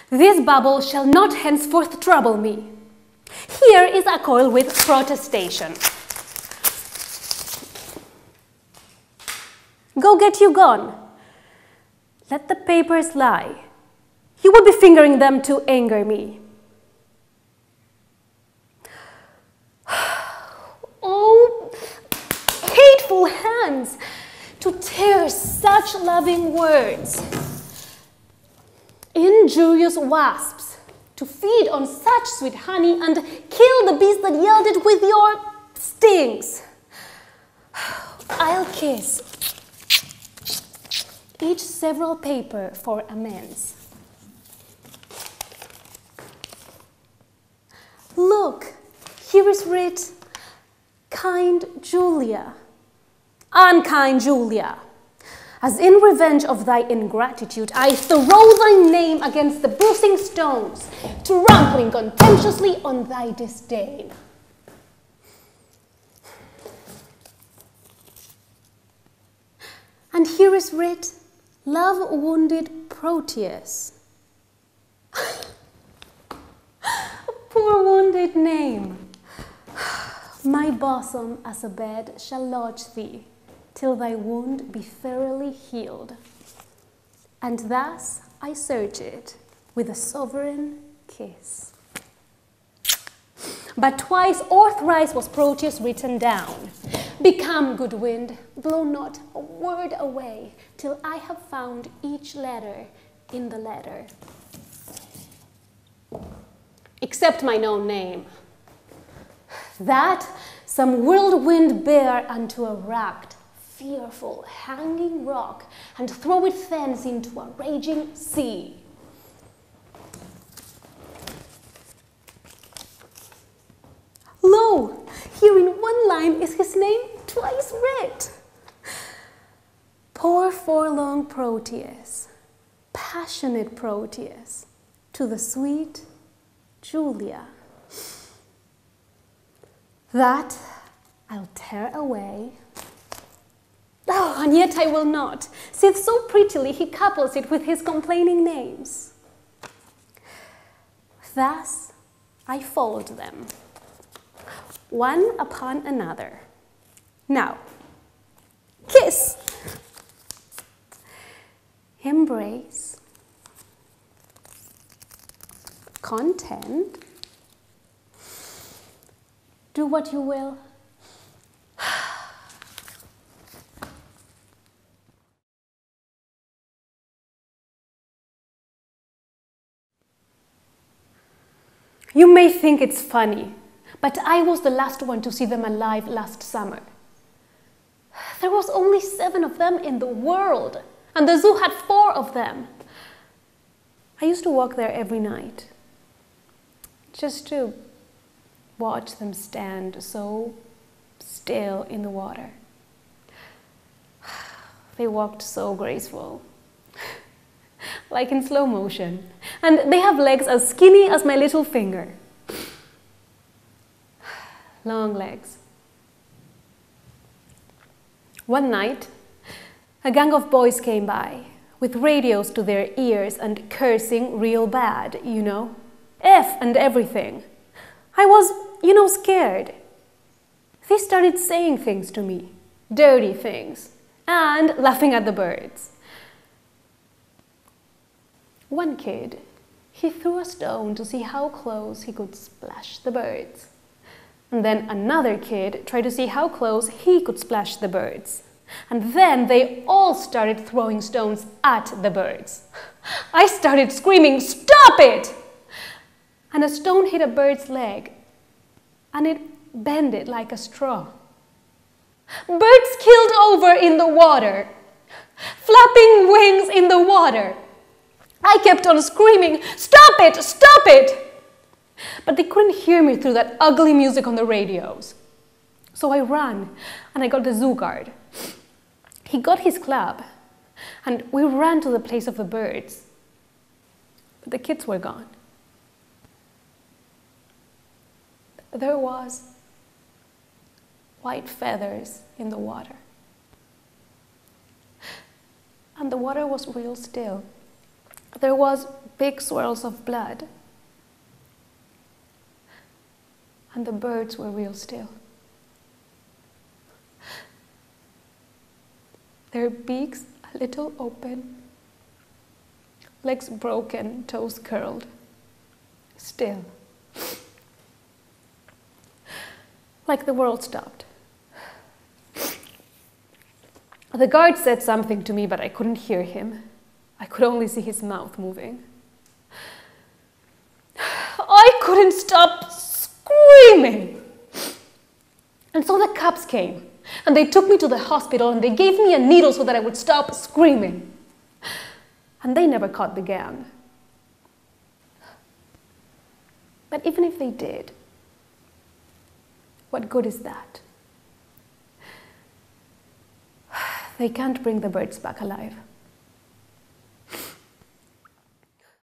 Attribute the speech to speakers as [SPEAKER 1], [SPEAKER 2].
[SPEAKER 1] This bubble shall not henceforth trouble me. Here is a coil with protestation. Go get you gone. Let the papers lie. You will be fingering them to anger me. Oh, hateful hands, to tear such loving words. Injurious wasps, to feed on such sweet honey and kill the bees that yield it with your stings. I'll kiss each several paper for amends. Look, here is writ, kind Julia, unkind Julia. As in revenge of thy ingratitude, I throw thy name against the bruising stones, trampling contemptuously on thy disdain. And here is writ, love-wounded Proteus. A poor wounded name. My bosom as a bed shall lodge thee, till thy wound be thoroughly healed. And thus I search it with a sovereign kiss. But twice or thrice was Proteus written down. Become, good wind, blow not a word away, till I have found each letter in the letter. Except mine own name. That some whirlwind bear unto a racked, fearful, hanging rock, and throw it thence into a raging sea. Lo, here in one line is his name twice writ. Poor forlorn Proteus, passionate Proteus, to the sweet Julia. That I'll tear away. Oh, and yet I will not, sith so prettily he couples it with his complaining names. Thus I fold them, one upon another. Now, kiss, embrace, content, do what you will. You may think it's funny, but I was the last one to see them alive last summer. There was only 7 of them in the world, and the zoo had 4 of them. I used to walk there every night, just to watch them stand so still in the water. They walked so graceful, like in slow motion, and they have legs as skinny as my little finger. Long legs. One night, a gang of boys came by, with radios to their ears and cursing real bad, you know, F and everything. I was, scared. They started saying things to me, dirty things, and laughing at the birds. One kid, he threw a stone to see how close he could splash the birds. And then another kid tried to see how close he could splash the birds. And then they all started throwing stones at the birds. I started screaming, "Stop it!" And a stone hit a bird's leg, and it bended like a straw. Birds killed over in the water, flapping wings in the water. I kept on screaming, "Stop it! Stop it!" But they couldn't hear me through that ugly music on the radios. So I ran, and I got the zoo guard. He got his club, and we ran to the place of the birds. But the kids were gone. There was white feathers in the water. And the water was real still. there was big swirls of blood. And the birds were real still. Their beaks a little open, legs broken, toes curled, still. Like the world stopped. The guard said something to me, but I couldn't hear him. I could only see his mouth moving. I couldn't stop screaming. And so the cops came, and they took me to the hospital, and they gave me a needle so that I would stop screaming. And they never caught the gang. But even if they did, what good is that? They can't bring the birds back alive.